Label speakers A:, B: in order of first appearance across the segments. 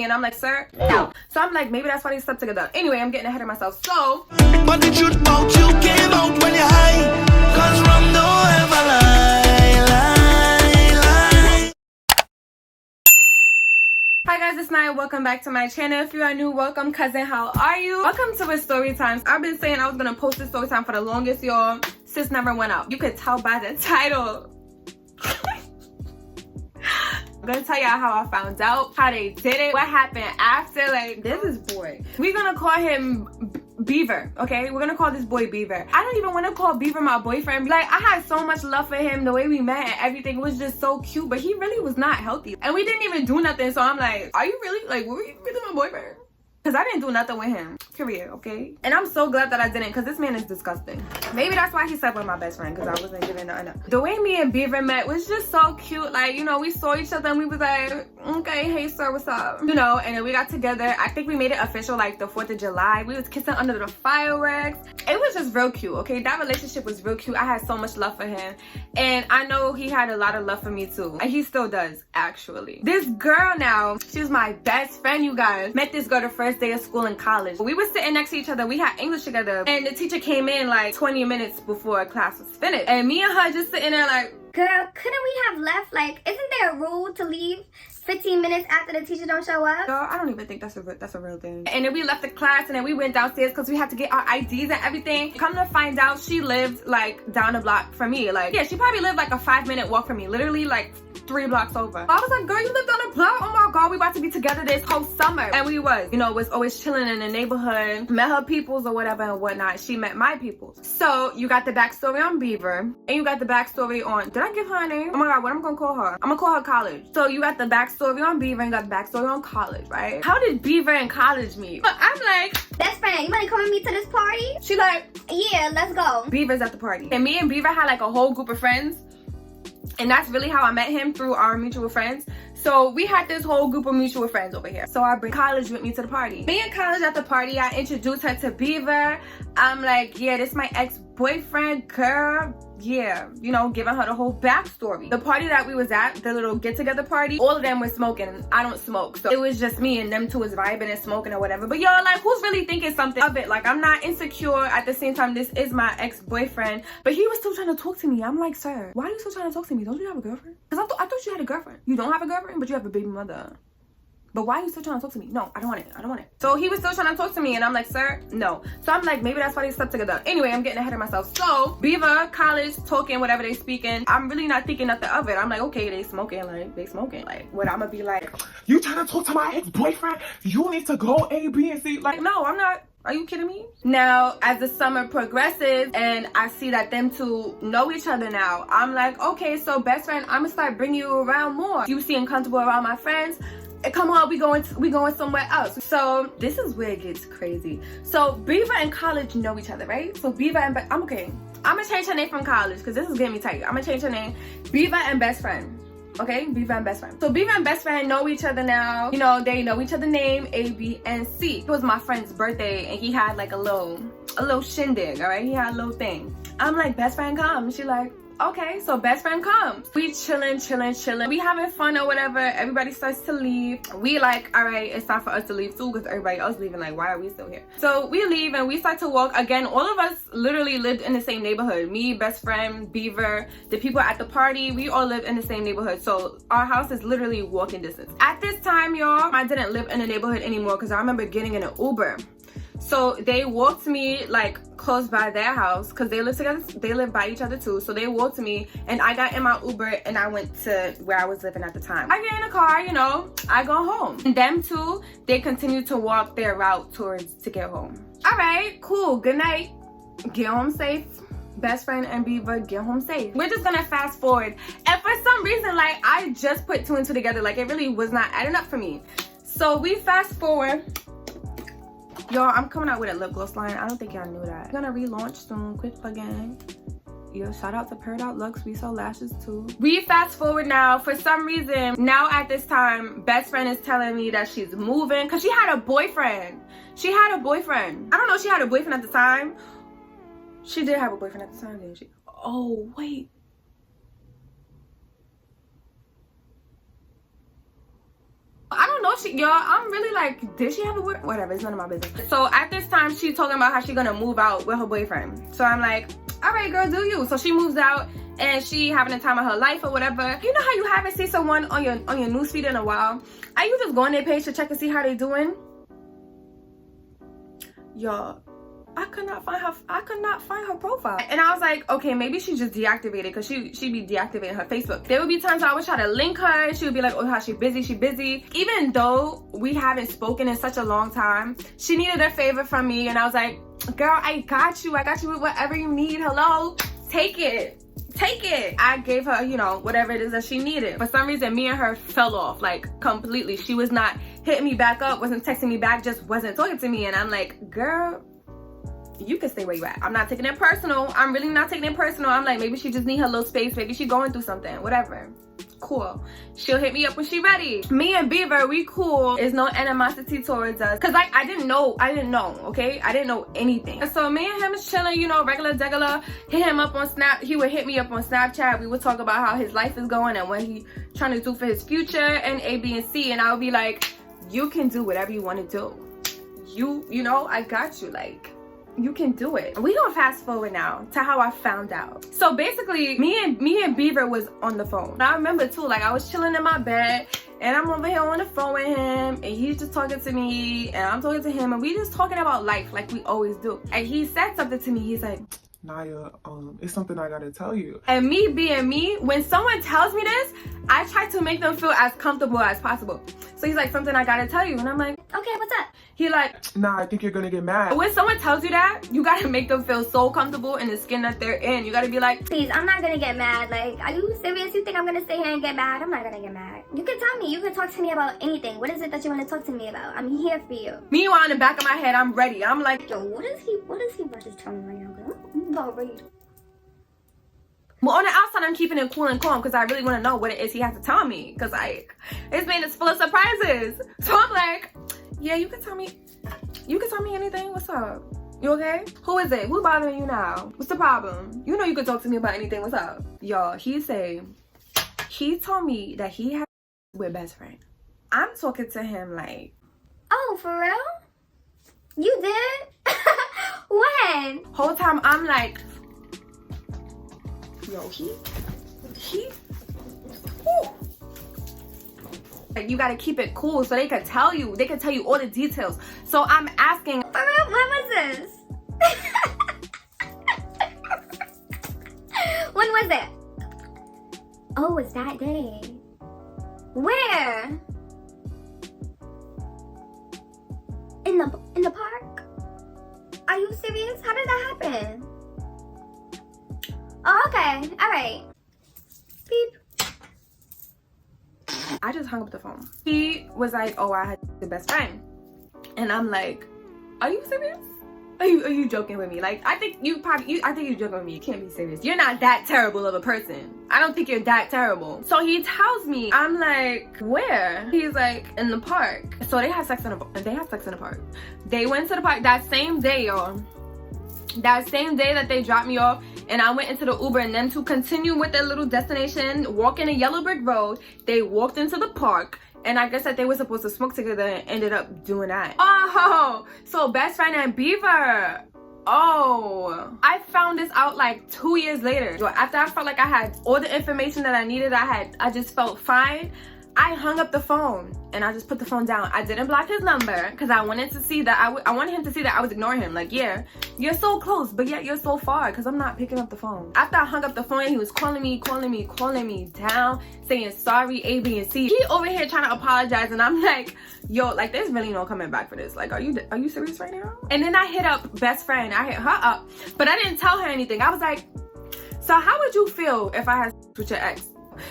A: and I'm like, sir, no. So I'm like, maybe that's why they slept together. Anyway, I'm getting ahead of myself. So
B: but the truth about you came out when you're high, 'cause rum don't ever lie.
A: hi guys, it's Naya. Welcome back to my channel. If you are new, welcome. Cousin, how are you? Welcome to a story times. I've been saying I was gonna post this story time for the longest, y'all. Sis never went out. You could tell by the title. I'm gonna tell y'all how I found out, how they did it, what happened after. Like, this is boy, we're gonna call him Beaver, okay? We're gonna call this boy Beaver. I don't even want to call Beaver my boyfriend. Like, I had so much love for him. The way we met and everything was just so cute, but he really was not healthy, and we didn't even do nothing. So I'm like, are you really, like, were you really my boyfriend? Because I didn't do nothing with him, period, okay? And I'm so glad that I didn't, because this man is disgusting. Maybe that's why he slept with my best friend, because I wasn't giving nothing up. The way me and Beaver met was just so cute. Like, you know, we saw each other and we was like, okay, hey sir, what's up? You know, and then we got together. I think we made it official like the 4th of July. We was kissing under the fireworks. It was just real cute, okay? That relationship was real cute. I had so much love for him. And I know he had a lot of love for me too. And he still does, actually. This girl now, she was my best friend, you guys. Met this girl the first day of school in college. We were sitting next to each other. We had English together. And the teacher came in like 20 minutes before class was finished. And me and her just sitting there like,
C: girl, couldn't we have left? Like, isn't there a rule to leave 15 minutes after the teacher don't show up?
A: girl, I don't even think that's a real thing. And then we left the class and then we went downstairs because we had to get our IDs and everything. Come to find out, she lived like down the block from me. Like, yeah, she probably lived like a 5-minute walk from me. Literally like 3 blocks over. I was like, girl, you live down the block? Oh my god, we about to be together this whole summer. And we was, you know, was always chilling in the neighborhood. Met her peoples or whatever and whatnot. She met my peoples. So you got the backstory on Beaver, and you got the backstory on, did I give her a name? Oh my god, what am I gonna call her? I'm gonna call her College. So you got the backstory on Beaver and got the backstory on College, right? How did Beaver and College meet? I'm like,
C: Best friend, you wanna come with me to this party?
A: she like,
C: Yeah, let's go.
A: Beaver's at the party. And me and Beaver had like a whole group of friends. And that's really how I met him, through our mutual friends. So we had this whole group of mutual friends over here. So I bring College with me to the party. Me and College at the party, I introduced her to Beaver. I'm like, yeah, this is my ex-boyfriend, girl. Yeah, you know, giving her the whole backstory. The party that we was at, the little get-together party, all of them were smoking. I don't smoke, so it was just me and them two was vibing and smoking or whatever. But y'all, like, who's really thinking something of it? Like, I'm not insecure. At the same time, this is my ex-boyfriend, but he was still trying to talk to me. I'm like, sir, why are you still trying to talk to me? Don't you have a girlfriend? Because I thought you had a girlfriend. You don't have a girlfriend, but you have a baby mother. But why are you still trying to talk to me? No, I don't want it. I don't want it. So he was still trying to talk to me, and I'm like, sir, no. So I'm like, maybe that's why they slept together. Anyway, I'm getting ahead of myself. So Beaver, College, talking, whatever they speaking. I'm really not thinking nothing of it. I'm like, okay, they smoking. Like, what I'm gonna be like,
D: you trying to talk to my ex-boyfriend? You need to go A, B, and C.
A: like, no, I'm not. Are you kidding me? Now, as the summer progresses and I see that them two know each other now, I'm like, okay, so best friend, I'm gonna start bringing you around more. You seem comfortable around my friends. Come on, we going somewhere else. So this is where it gets crazy. So Beaver and College know each other, right? So Beaver and I'm okay. I'm gonna change her name from College because this is getting me tight. I'm gonna change her name. Beaver and best friend. Okay, Beaver and best friend. So Beaver and best friend know each other now. You know, they know each other's name, A, B, and C. It was my friend's birthday and he had like a little shindig, all right? He had a little thing. I'm like, best friend come. She like, okay, so best friend comes. We chilling. We having fun or whatever. Everybody starts to leave. We like, all right, it's time for us to leave too because everybody else leaving. Like, why are we still here? So we leave and we start to walk. Again, all of us literally lived in the same neighborhood. Me, best friend, Beaver, the people at the party, we all live in the same neighborhood. So our house is literally walking distance. At this time, y'all, I didn't live in the neighborhood anymore because I remember getting in an Uber. So they walked me like close by their house because they live together. They live by each other too. So they walked me and I got in my Uber and I went to where I was living at the time. I get in the car, you know, I go home. And them two, they continue to walk their route to get home. All right, cool. Good night. Get home safe. Best friend and Beaver, get home safe. We're just gonna fast forward. And for some reason, like, I just put 2 and 2 together. Like, it really was not adding up for me. So we fast forward. Y'all, I'm coming out with a lip gloss line. I don't think y'all knew that. I'm gonna relaunch soon. Quick plug-in. Yo, shout out to Paired Out Looks. We sell lashes too. We fast forward now. For some reason, now at this time, best friend is telling me that she's moving because she had a boyfriend. She had a boyfriend. I don't know if she had a boyfriend at the time. She did have a boyfriend at the time, didn't she? Oh, wait. I don't know if she, y'all, I'm really like, did she have a boyfriend? Whatever, it's none of my business. So at this time, she's talking about how she's gonna move out with her boyfriend. So I'm like, all right, girl, do you. So she moves out and she having the time of her life or whatever. You know how you haven't seen someone on your newsfeed in a while? Are you just go on their page to check and see how they doing? Y'all, I could not find her profile. And I was like, okay, maybe she just deactivated, because she be deactivating her Facebook. There would be times I would try to link her. She would be like, oh, how she busy. Even though we haven't spoken in such a long time, she needed a favor from me. And I was like, girl, I got you with whatever you need. Hello, take it. I gave her, you know, whatever it is that she needed. For some reason, me and her fell off, like, completely. She was not hitting me back up, wasn't texting me back, just wasn't talking to me. And I'm like, girl, you can stay where you at. I'm not taking it personal. I'm really not taking it personal. I'm like, maybe she just need her little space. Maybe she going through something, whatever. Cool. She'll hit me up when she ready. Me and Beaver, we cool. There's no animosity towards us. Cause like, I didn't know, okay? I didn't know anything. So me and him is chilling, you know, regular. Hit him up on Snap. He would hit me up on Snapchat. We would talk about how his life is going and what he trying to do for his future and A, B, and C. And I would be like, you can do whatever you want to do. You know, I got you. Like, you can do it. We gonna fast forward now to how I found out. So basically, me and Beaver was on the phone. And I remember too, like, I was chilling in my bed and I'm over here on the phone with him and he's just talking to me and I'm talking to him and we just talking about life like we always do. And he said something to me. He's like,
D: Naya, it's something I gotta tell you.
A: And me being me, when someone tells me this, I try to make them feel as comfortable as possible. So he's like, something I gotta tell you. And I'm like,
C: Okay, what's up?
A: he like,
D: Nah, I think you're gonna get mad.
A: when someone tells you that, you gotta make them feel so comfortable in the skin that they're in. You gotta be like,
C: Please, I'm not gonna get mad. Like, are you serious? You think I'm gonna stay here and get mad? I'm not gonna get mad. You can tell me. You can talk to me about anything. What is it that you want to talk to me about? I'm here for you.
A: meanwhile in the back of my head, I'm ready. I'm like,
C: Yo, what is he about to tell me right now? Girl? I'm about ready.
A: well, on the outside, I'm keeping it cool and calm because I really want to know what it is he has to tell me. Because like, this man is full of surprises. So I'm like, yeah, you can tell me. You can tell me anything. What's up? You okay? Who is it? Who's bothering you now? What's the problem? You know you can talk to me about anything. What's up? Y'all, he told me that he had with best friend. I'm talking to him like,
C: Oh, for real? You did? When?
A: whole time I'm like, yo, he, whew. Like, you gotta keep it cool so they can tell you all the details. So I'm asking,
C: For real? When was this? When was it? Oh, it's that day. Where? In the park? Are you serious? How did that happen? Oh, okay. All right. Beep.
A: I just hung up the phone. He was like, oh, I had the best friend. And I'm like, are you serious? Are you joking with me? Like, I think you're joking with me. You can't be serious. You're not that terrible of a person. I don't think you're that terrible. So he tells me, I'm like, where? He's like, in the park. So they had sex in the park. They went to the park that same day, y'all. That same day that they dropped me off and I went into the Uber, and then to continue with their little destination, walking a yellow brick road, they walked into the park. And I guess that they were supposed to smoke together and ended up doing that. Oh, so best friend and Beaver. Oh, I found this out like 2 years later. After I felt like I had all the information that I needed, I just felt fine. I hung up the phone and I just put the phone down. I didn't block his number because I wanted to see that I wanted him to see that I was ignoring him. Like, yeah, you're so close, but yet you're so far because I'm not picking up the phone. After I hung up the phone, he was calling me down, saying sorry, A, B, and C. He over here trying to apologize, and I'm like, yo, like, there's really no coming back for this. Like, are you serious right now? And then I hit up best friend. I hit her up, but I didn't tell her anything. I was like, so how would you feel if I had sex with your ex?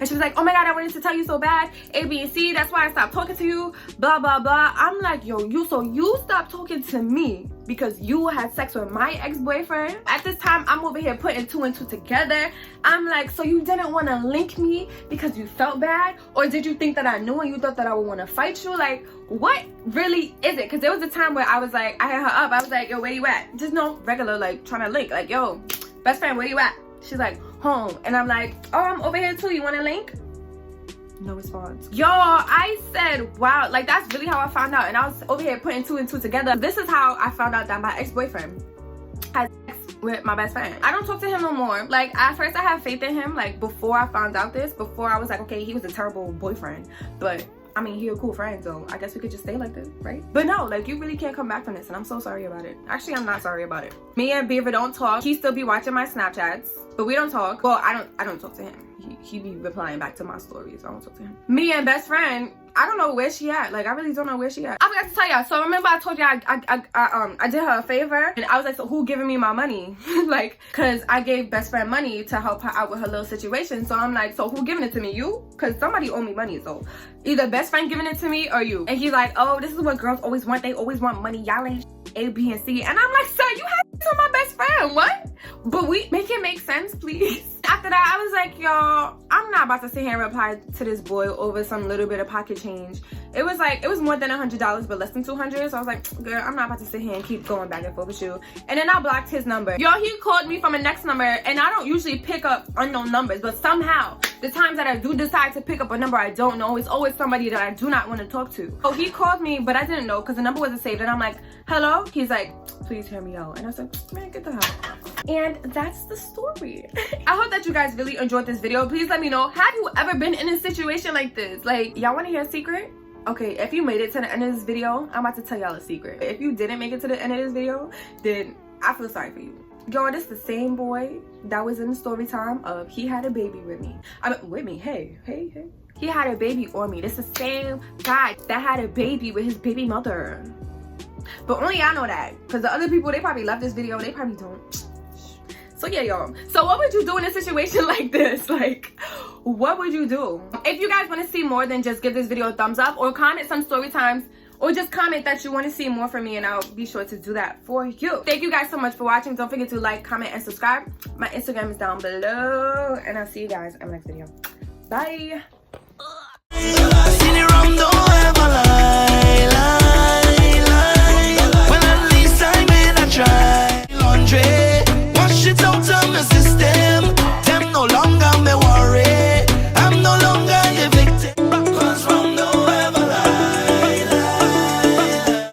A: And she was like, oh my God, I wanted to tell you so bad. A, B, and C, that's why I stopped talking to you. Blah, blah, blah. I'm like, yo, you stopped talking to me because you had sex with my ex-boyfriend. At this time, I'm over here putting 2 and 2 together. I'm like, so you didn't want to link me because you felt bad? Or did you think that I knew and you thought that I would want to fight you? Like, what really is it? Because there was a time where I was like, I hit her up. I was like, yo, where you at? Just no regular, like, trying to link. Like, yo, best friend, where you at? She's like, home. And I'm like, oh, I'm over here too. You want to link? No response. Yo, I said, wow, like that's really how I found out. And I was over here putting 2 and 2 together. This is how I found out that my ex-boyfriend has sex with my best friend. I don't talk to him no more. Like at first I had faith in him, like before I found out this, before I was like, okay, he was a terrible boyfriend, but I mean, he a cool friend, so I guess we could just stay like this, right? But no, like you really can't come back from this, and I'm so sorry about it. Actually, I'm not sorry about it. Me and Beaver don't talk. He still be watching my Snapchats, but we don't talk. Well, I don't talk to him. He be replying back to my stories. I don't talk to him. Me and best friend, I don't know where she at. Like I really don't know where she at. I forgot to tell y'all. So remember I told y'all I did her a favor, and I was like, so who giving me my money? Like, cause I gave best friend money to help her out with her little situation. So I'm like, so who giving it to me? You? Cause somebody owe me money. So either best friend giving it to me or you. And he's like, oh, this is what girls always want. They always want money. Y'all ain't A, B, and C. And I'm like, sir, you had to my best friend. What? But we make it make sense, please. After that, I was like, y'all, I'm not about to sit here and reply to this boy over some little bit of pocket change. It was more than $100, but less than 200. So I was like, girl, I'm not about to sit here and keep going back and forth with you. And then I blocked his number. Yo, he called me from a next number, and I don't usually pick up unknown numbers, but somehow the times that I do decide to pick up a number I don't know, it's always somebody that I do not want to talk to. So he called me, but I didn't know because the number wasn't saved. And I'm like, hello? He's like, please hear me out. And I was like, man, get the hell out. And that's the story. I hope that you guys really enjoyed this video. Please let me know, have you ever been in a situation like this? Like, y'all want to hear a secret? Okay, if you made it to the end of this video, I'm about to tell y'all a secret. If you didn't make it to the end of this video, then I feel sorry for you. Yo, this is the same boy that was in the story time of he had a baby with me. I mean, with me, hey. He had a baby on me. This is the same guy that had a baby with his baby mother. But only I know that, because the other people, they probably love this video. They probably don't. So yeah, y'all. So what would you do in a situation like this? Like, what would you do? If you guys want to see more, then just give this video a thumbs up or comment some story times, or just comment that you want to see more from me, and I'll be sure to do that for you. Thank you guys so much for watching. Don't forget to like, comment, and subscribe. My Instagram is down below, and I'll see you guys in the next video. Bye.